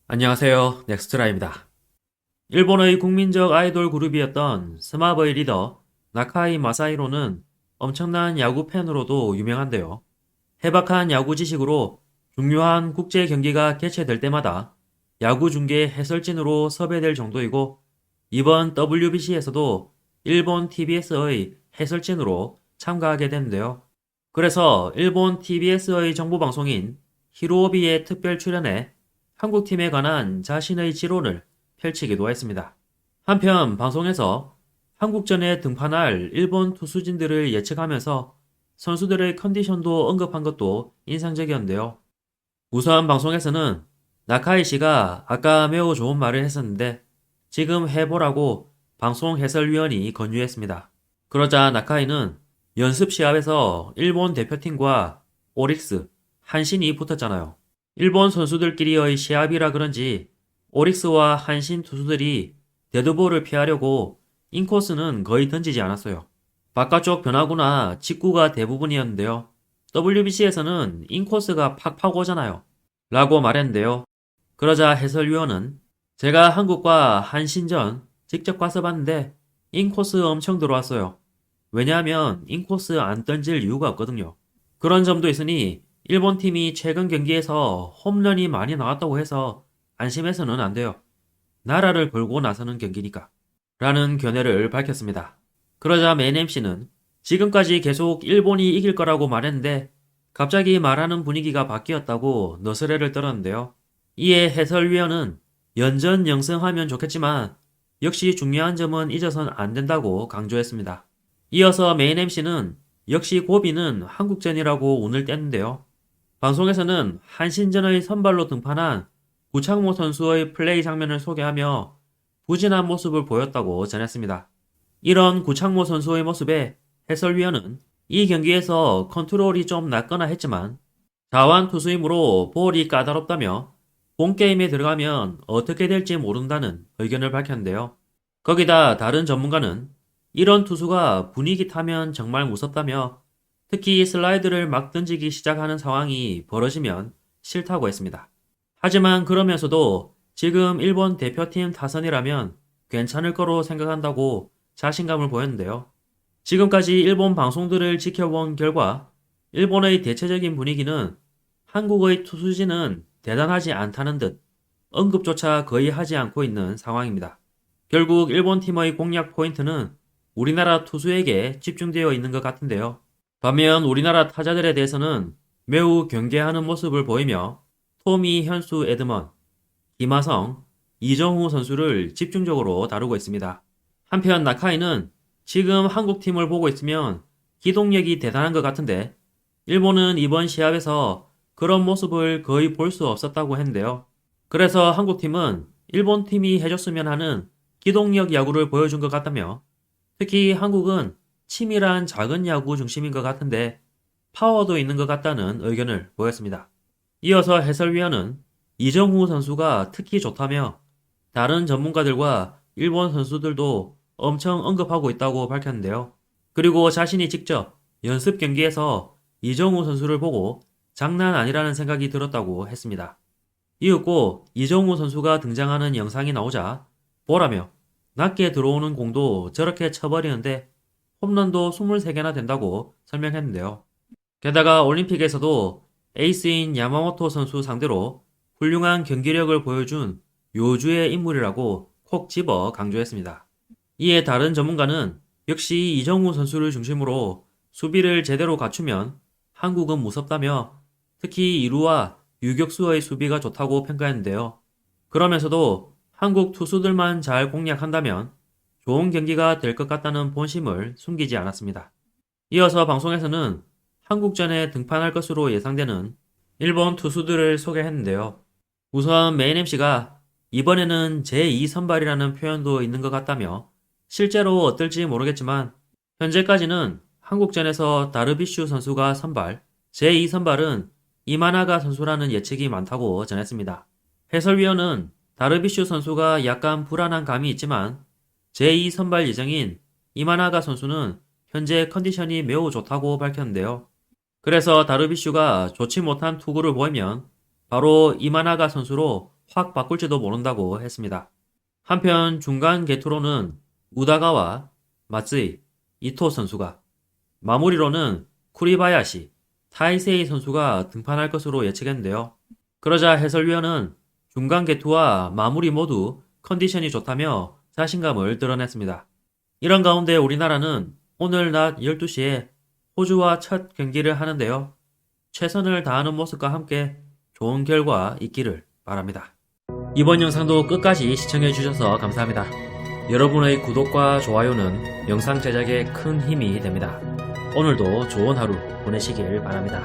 안녕하세요. 넥스트라입니다. 일본의 국민적 아이돌 그룹이었던 스마브의 리더 나카이 마사히로는 엄청난 야구 팬으로도 유명한데요. 해박한 야구 지식으로 중요한 국제 경기가 개최될 때마다 야구 중계 해설진으로 섭외될 정도이고 이번 WBC에서도 일본 TBS의 해설진으로 참가하게 됐는데요. 그래서 일본 TBS의 정보방송인 히로오비에 특별 출연해 한국팀에 관한 자신의 지론을 펼치기도 했습니다. 한편 방송에서 한국전에 등판할 일본 투수진들을 예측하면서 선수들의 컨디션도 언급한 것도 인상적이었는데요. 우선 방송에서는 나카이 씨가 아까 매우 좋은 말을 했었는데 지금 해보라고 방송 해설위원이 권유했습니다. 그러자 나카이는 연습 시합에서 일본 대표팀과 오릭스, 한신이 붙었잖아요. 일본 선수들끼리의 시합이라 그런지 오릭스와 한신 투수들이 데드볼을 피하려고 인코스는 거의 던지지 않았어요. 바깥쪽 변화구나 직구가 대부분이었는데요. WBC에서는 인코스가 팍팍 오잖아요. 라고 말했는데요. 그러자 해설위원은 제가 한국과 한신전 직접 가서 봤는데 인코스 엄청 들어왔어요. 왜냐하면 인코스 안 던질 이유가 없거든요. 그런 점도 있으니 일본 팀이 최근 경기에서 홈런이 많이 나왔다고 해서 안심해서는 안 돼요. 나라를 걸고 나서는 경기니까. 라는 견해를 밝혔습니다. 그러자 메인 MC는 지금까지 계속 일본이 이길 거라고 말했는데 갑자기 말하는 분위기가 바뀌었다고 너스레를 떨었는데요. 이에 해설위원은 연전 영승하면 좋겠지만 역시 중요한 점은 잊어선 안 된다고 강조했습니다. 이어서 메인 MC는 역시 고비는 한국전이라고 운을 뗐는데요. 방송에서는 한신전의 선발로 등판한 구창모 선수의 플레이 장면을 소개하며 부진한 모습을 보였다고 전했습니다. 이런 구창모 선수의 모습에 해설위원은 이 경기에서 컨트롤이 좀 낮거나 했지만 자완 투수이므로 볼이 까다롭다며 본 게임에 들어가면 어떻게 될지 모른다는 의견을 밝혔는데요. 거기다 다른 전문가는 이런 투수가 분위기 타면 정말 무섭다며 특히 슬라이드를 막 던지기 시작하는 상황이 벌어지면 싫다고 했습니다. 하지만 그러면서도 지금 일본 대표팀 타선이라면 괜찮을 거로 생각한다고 자신감을 보였는데요. 지금까지 일본 방송들을 지켜본 결과 일본의 대체적인 분위기는 한국의 투수진은 대단하지 않다는 듯 언급조차 거의 하지 않고 있는 상황입니다. 결국 일본 팀의 공략 포인트는 우리나라 투수에게 집중되어 있는 것 같은데요. 반면 우리나라 타자들에 대해서는 매우 경계하는 모습을 보이며 토미, 현수, 에드먼, 김하성, 이정후 선수를 집중적으로 다루고 있습니다. 한편 나카이는 지금 한국팀을 보고 있으면 기동력이 대단한 것 같은데 일본은 이번 시합에서 그런 모습을 거의 볼 수 없었다고 했는데요. 그래서 한국팀은 일본 팀이 해줬으면 하는 기동력 야구를 보여준 것 같다며 특히 한국은 치밀한 작은 야구 중심인 것 같은데 파워도 있는 것 같다는 의견을 보였습니다. 이어서 해설위원은 이정후 선수가 특히 좋다며 다른 전문가들과 일본 선수들도 엄청 언급하고 있다고 밝혔는데요. 그리고 자신이 직접 연습 경기에서 이정후 선수를 보고 장난 아니라는 생각이 들었다고 했습니다. 이윽고 이정후 선수가 등장하는 영상이 나오자 보라며 낮게 들어오는 공도 저렇게 쳐버리는데 홈런도 23개나 된다고 설명했는데요. 게다가 올림픽에서도 에이스인 야마모토 선수 상대로 훌륭한 경기력을 보여준 요주의 인물이라고 콕 집어 강조했습니다. 이에 다른 전문가는 역시 이정우 선수를 중심으로 수비를 제대로 갖추면 한국은 무섭다며 특히 이루와 유격수의 수비가 좋다고 평가했는데요. 그러면서도 한국 투수들만 잘 공략한다면 좋은 경기가 될 것 같다는 본심을 숨기지 않았습니다. 이어서 방송에서는 한국전에 등판할 것으로 예상되는 일본 투수들을 소개했는데요. 우선 메인 MC가 이번에는 제2선발이라는 표현도 있는 것 같다며 실제로 어떨지 모르겠지만 현재까지는 한국전에서 다르비슈 선수가 선발, 제2선발은 이마나가 선수라는 예측이 많다고 전했습니다. 해설위원은 다르비슈 선수가 약간 불안한 감이 있지만 제2선발 예정인 이마나가 선수는 현재 컨디션이 매우 좋다고 밝혔는데요. 그래서 다르비슈가 좋지 못한 투구를 보이면 바로 이마나가 선수로 확 바꿀지도 모른다고 했습니다. 한편 중간 개투로는 우다가와 마츠이, 이토 선수가, 마무리로는 쿠리바야시, 타이세이 선수가 등판할 것으로 예측했는데요. 그러자 해설위원은 중간 개투와 마무리 모두 컨디션이 좋다며 자신감을 드러냈습니다. 이런 가운데 우리나라는 오늘 낮 12시에 호주와 첫 경기를 하는데요. 최선을 다하는 모습과 함께 좋은 결과 있기를 바랍니다. 이번 영상도 끝까지 시청해주셔서 감사합니다. 여러분의 구독과 좋아요는 영상 제작에 큰 힘이 됩니다. 오늘도 좋은 하루 보내시길 바랍니다.